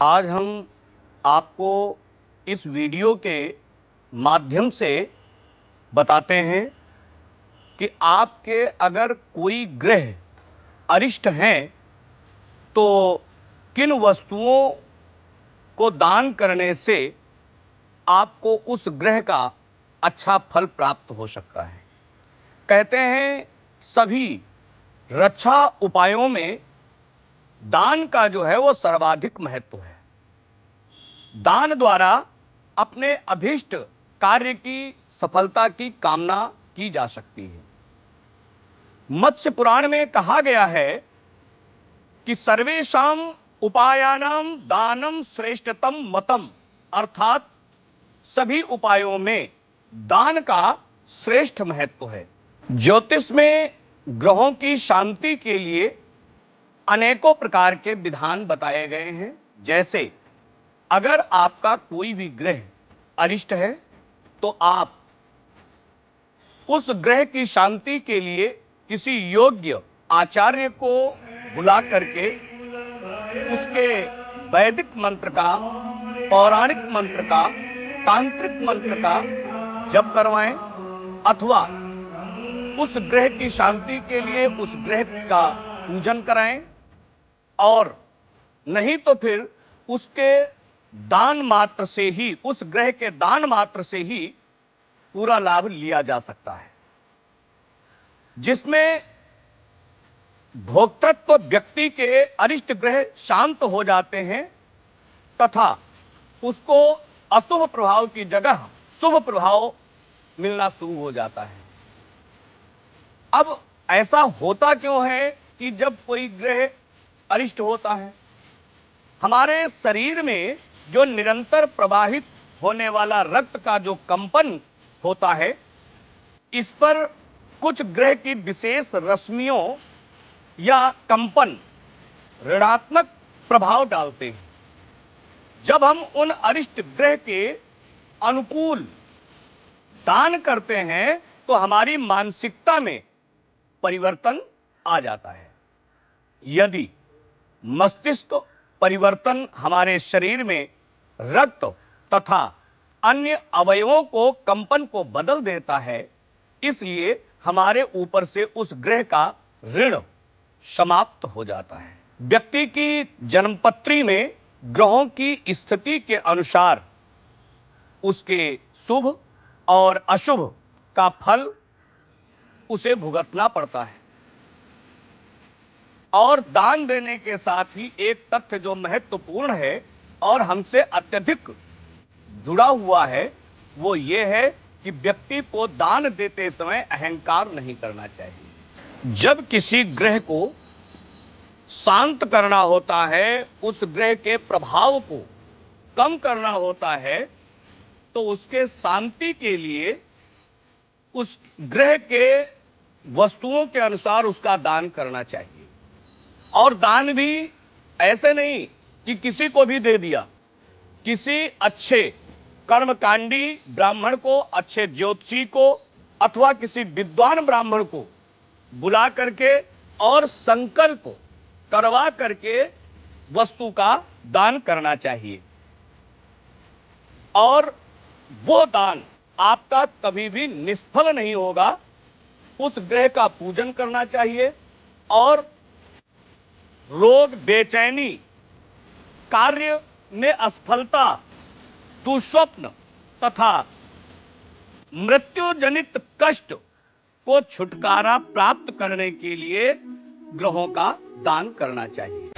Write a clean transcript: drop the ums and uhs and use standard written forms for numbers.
आज हम आपको इस वीडियो के माध्यम से बताते हैं कि आपके अगर कोई ग्रह अरिष्ट हैं तो किन वस्तुओं को दान करने से आपको उस ग्रह का अच्छा फल प्राप्त हो सकता है। कहते हैं सभी रक्षा उपायों में दान का जो है वो सर्वाधिक महत्व है। दान द्वारा अपने अभीष्ट कार्य की सफलता की कामना की जा सकती है। मत्स्य पुराण में कहा गया है कि सर्वेषां उपायानां दानम श्रेष्ठतम मतम, अर्थात सभी उपायों में दान का श्रेष्ठ महत्व है। ज्योतिष में ग्रहों की शांति के लिए अनेकों प्रकार के विधान बताए गए हैं। जैसे अगर आपका कोई भी ग्रह अरिष्ट है तो आप उस ग्रह की शांति के लिए किसी योग्य आचार्य को बुला करके उसके वैदिक मंत्र का, पौराणिक मंत्र का, तांत्रिक मंत्र का जप करवाएं, अथवा उस ग्रह की शांति के लिए उस ग्रह का पूजन कराएं, और नहीं तो फिर उसके दान मात्र से ही, उस ग्रह के दान मात्र से ही पूरा लाभ लिया जा सकता है, जिसमें भोक्तृत्व व्यक्ति के अरिष्ट ग्रह शांत हो जाते हैं तथा उसको अशुभ प्रभाव की जगह शुभ प्रभाव मिलना शुरू हो जाता है। अब ऐसा होता क्यों है कि जब कोई ग्रह अरिष्ट होता है, हमारे शरीर में जो निरंतर प्रवाहित होने वाला रक्त का जो कंपन होता है, इस पर कुछ ग्रह की विशेष रश्मियों या कंपन ऋणात्मक प्रभाव डालते हैं। जब हम उन अरिष्ट ग्रह के अनुकूल दान करते हैं तो हमारी मानसिकता में परिवर्तन आ जाता है। यदि मस्तिष्क परिवर्तन हमारे शरीर में रक्त तथा अन्य अवयवों को, कंपन को बदल देता है, इसलिए हमारे ऊपर से उस ग्रह का ऋण समाप्त हो जाता है। व्यक्ति की जन्मपत्री में ग्रहों की स्थिति के अनुसार उसके शुभ और अशुभ का फल उसे भुगतना पड़ता है। और दान देने के साथ ही एक तथ्य जो महत्वपूर्ण है और हमसे अत्यधिक जुड़ा हुआ है, वो ये है कि व्यक्ति को दान देते समय अहंकार नहीं करना चाहिए। जब किसी ग्रह को शांत करना होता है, उस ग्रह के प्रभाव को कम करना होता है, तो उसके शांति के लिए उस ग्रह के वस्तुओं के अनुसार उसका दान करना चाहिए। और दान भी ऐसे नहीं कि किसी को भी दे दिया। किसी अच्छे कर्मकांडी ब्राह्मण को, अच्छे ज्योतिषी को, अथवा किसी विद्वान ब्राह्मण को बुला करके और संकल्प करवा करके वस्तु का दान करना चाहिए। और वो दान आपका कभी भी निष्फल नहीं होगा। उस ग्रह का पूजन करना चाहिए और रोग, बेचैनी, कार्य में असफलता, दुस्वप्न तथा मृत्यु जनित कष्ट को छुटकारा प्राप्त करने के लिए ग्रहों का दान करना चाहिए।